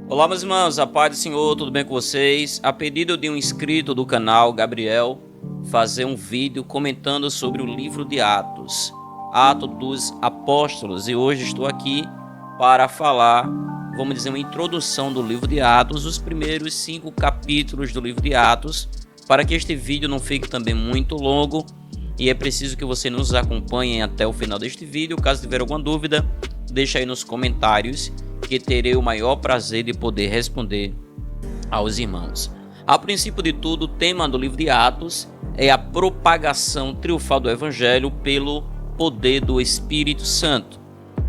Olá, meus irmãos, a paz do Senhor, tudo bem com vocês? A pedido de um inscrito do canal, Gabriel, fazer um vídeo comentando sobre o livro de Atos, Atos dos Apóstolos, e hoje estou aqui para falar, vamos dizer, uma introdução do livro de Atos, os primeiros 5 capítulos do livro de Atos, para que este vídeo não fique também muito longo, e é preciso que você nos acompanhe até o final deste vídeo. Caso tiver alguma dúvida, deixa aí nos comentários, que terei o maior prazer de poder responder aos irmãos. A princípio de tudo, o tema do livro de Atos é a propagação triunfal do Evangelho pelo poder do Espírito Santo.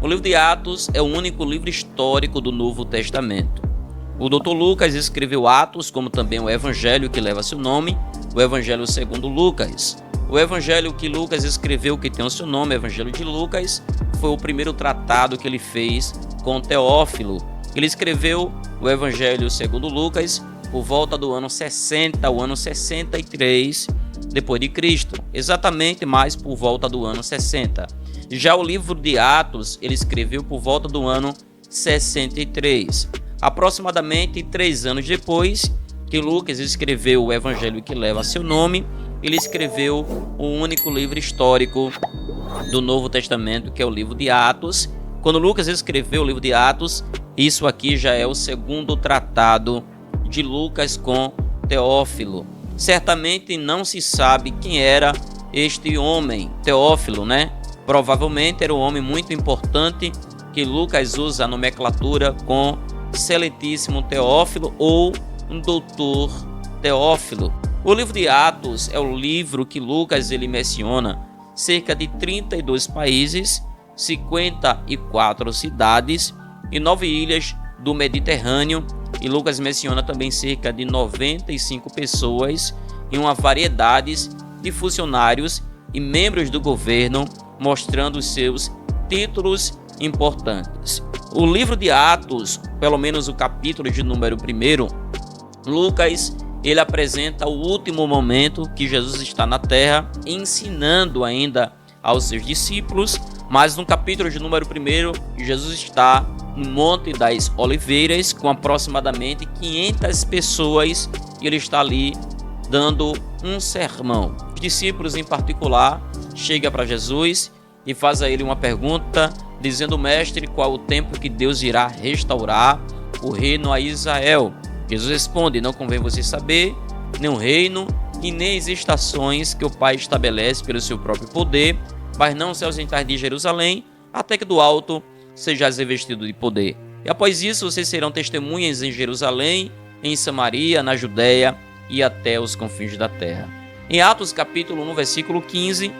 O livro de Atos é o único livro histórico do Novo Testamento. O Dr. Lucas escreveu Atos, como também o Evangelho que leva seu nome, o Evangelho segundo Lucas. O Evangelho que Lucas escreveu, que tem o seu nome, Evangelho de Lucas, foi o primeiro tratado que ele fez com Teófilo. Ele escreveu o Evangelho segundo Lucas por volta do ano 60, o ano 63 depois de Cristo, exatamente mais por volta do ano 60. Já o livro de Atos ele escreveu por volta do ano 63, aproximadamente 3 anos depois que Lucas escreveu o Evangelho que leva seu nome. Ele escreveu o único livro histórico do Novo Testamento, que é o livro de Atos. Quando Lucas escreveu o livro de Atos, isso aqui já é o segundo tratado de Lucas com Teófilo. Certamente não se sabe quem era este homem, Teófilo, né? Provavelmente era um homem muito importante que Lucas usa a nomenclatura com Excelentíssimo Teófilo ou um doutor Teófilo. O livro de Atos é o livro que Lucas ele menciona cerca de 32 países, 54 cidades e 9 ilhas do Mediterrâneo, e Lucas menciona também cerca de 95 pessoas e uma variedade de funcionários e membros do governo, mostrando os seus títulos importantes. O livro de Atos, pelo menos o capítulo de número 1, Lucas ele apresenta o último momento que Jesus está na terra, ensinando ainda aos seus discípulos. Mas no capítulo de número 1, Jesus está no Monte das Oliveiras com aproximadamente 500 pessoas e ele está ali dando um sermão. Os discípulos em particular chegam para Jesus e fazem a ele uma pergunta, dizendo: Mestre, qual o tempo que Deus irá restaurar o reino a Israel? Jesus responde: não convém você saber, nem o reino e nem as estações que o Pai estabelece pelo seu próprio poder, mas não se ausentar de Jerusalém, até que do alto sejais revestido de poder. E após isso vocês serão testemunhas em Jerusalém, em Samaria, na Judéia e até os confins da terra. Em Atos capítulo 1, versículo 15,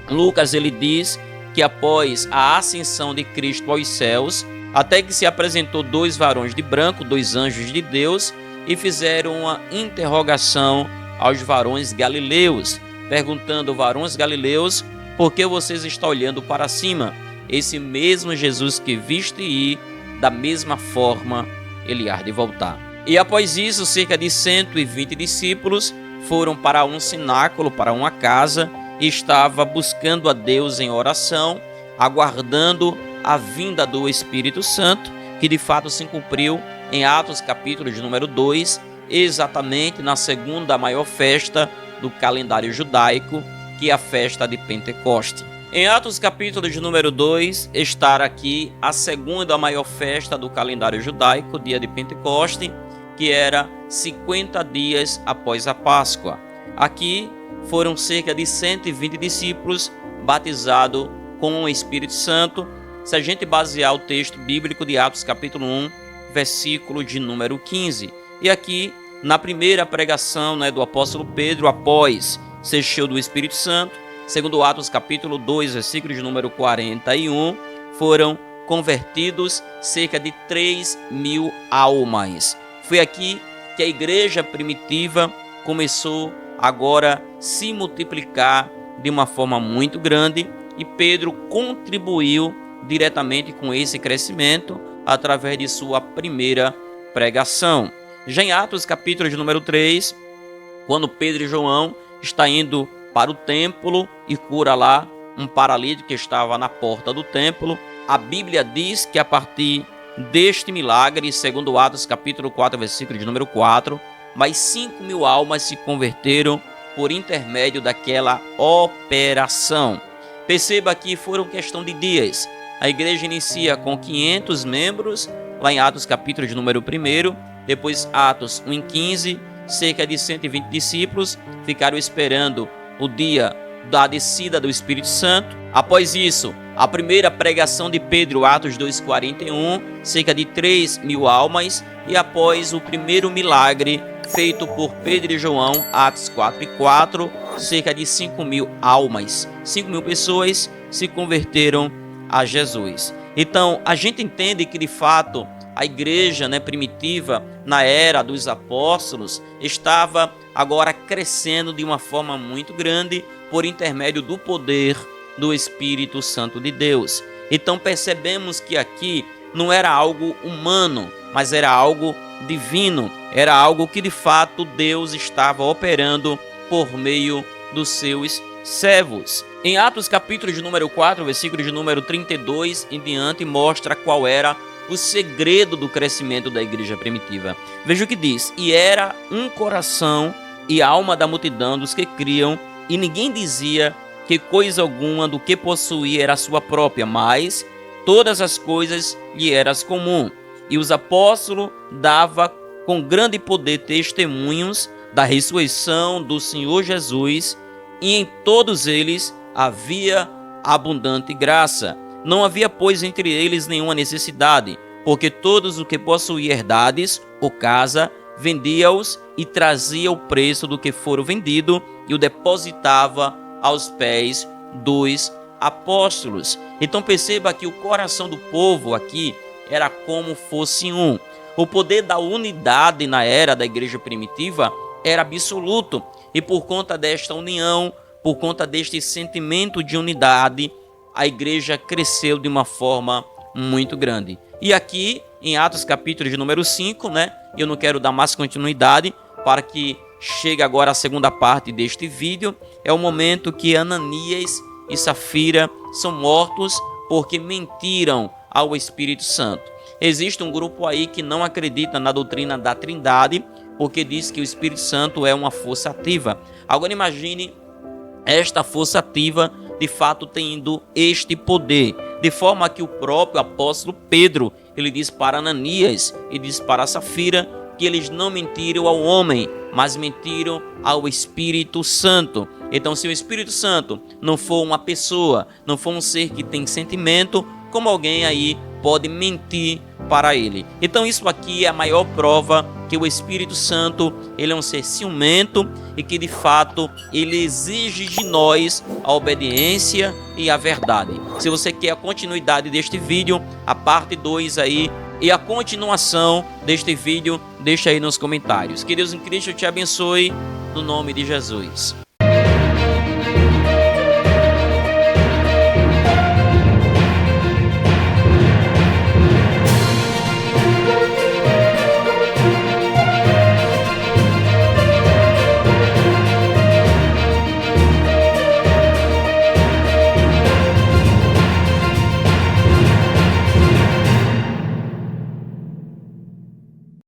Lucas ele diz que após a ascensão de Cristo aos céus, até que se apresentou 2 varões de branco, 2 anjos de Deus, e fizeram uma interrogação aos varões galileus, perguntando: varões galileus, por que vocês estão olhando para cima? Esse mesmo Jesus que viste ir, da mesma forma ele há de voltar. E após isso, cerca de 120 discípulos foram para um cenáculo, para uma casa, e estava buscando a Deus em oração, aguardando a vinda do Espírito Santo, que de fato se cumpriu em Atos capítulo de número 2, exatamente na segunda maior festa do calendário judaico, que é a festa de Pentecoste. Em Atos capítulo de número 2, está aqui a segunda maior festa do calendário judaico, dia de Pentecoste, que era 50 dias após a Páscoa. Aqui foram cerca de 120 discípulos batizados com o Espírito Santo, se a gente basear o texto bíblico de Atos capítulo 1, versículo de número 15. E aqui, na primeira pregação do apóstolo Pedro, após ser cheio do Espírito Santo, segundo Atos capítulo 2, versículo de número 41, foram convertidos cerca de 3.000 almas. Foi aqui que a igreja primitiva começou agora a se multiplicar de uma forma muito grande, e Pedro contribuiu diretamente com esse crescimento através de sua primeira pregação. Já em Atos capítulo de número 3, quando Pedro e João estão indo para o templo e cura lá um paralítico que estava na porta do templo, a Bíblia diz que a partir deste milagre, segundo Atos capítulo 4, versículo de número 4, mas 5.000 almas se converteram por intermédio daquela operação. Perceba que foram questão de dias. A igreja inicia com 500 membros, lá em Atos capítulo de número 1, depois Atos 1:15, cerca de 120 discípulos ficaram esperando o dia da descida do Espírito Santo. Após isso, a primeira pregação de Pedro, Atos 2:41, cerca de 3.000 almas. E após o primeiro milagre feito por Pedro e João, Atos 4:4, cerca de 5.000 almas. 5.000 pessoas se converteram a Jesus. Então, a gente entende que, de fato, a igreja, primitiva, na era dos apóstolos, estava agora crescendo de uma forma muito grande por intermédio do poder do Espírito Santo de Deus. Então percebemos que aqui não era algo humano, mas era algo divino, era algo que de fato Deus estava operando por meio dos seus servos. Em Atos capítulo de número 4, versículo de número 32 em diante, mostra qual era o segredo do crescimento da igreja primitiva. Veja o que diz: e era um coração e alma da multidão dos que criam, e ninguém dizia que coisa alguma do que possuía era sua própria, mas todas as coisas lhe eram comum. E os apóstolos davam com grande poder testemunhos da ressurreição do Senhor Jesus, e em todos eles havia abundante graça. Não havia, pois, entre eles nenhuma necessidade, porque todos os que possuíam herdades ou casa, vendia-os e trazia o preço do que for vendido e o depositava aos pés dos apóstolos. Então perceba que o coração do povo aqui era como fosse um. O poder da unidade na era da igreja primitiva era absoluto, e por conta desta união, por conta deste sentimento de unidade, a igreja cresceu de uma forma muito grande. E aqui em Atos capítulo de número 5, eu não quero dar mais continuidade para que chegue agora a segunda parte deste vídeo. É o momento que Ananias e Safira são mortos porque mentiram ao Espírito Santo. Existe um grupo aí que não acredita na doutrina da Trindade, porque diz que o Espírito Santo é uma força ativa. Agora imagine esta força ativa de fato tendo este poder, de forma que o próprio apóstolo Pedro, ele diz para Ananias e diz para Safira que eles não mentiram ao homem, mas mentiram ao Espírito Santo. Então, se o Espírito Santo não for uma pessoa, não for um ser que tem sentimento, como alguém aí pode mentir para ele? Então isso aqui é a maior prova que o Espírito Santo, ele é um ser ciumento e que de fato ele exige de nós a obediência e a verdade. Se você quer a continuidade deste vídeo, a parte 2 aí e a continuação deste vídeo, deixa aí nos comentários. Que Deus em Cristo te abençoe, no nome de Jesus.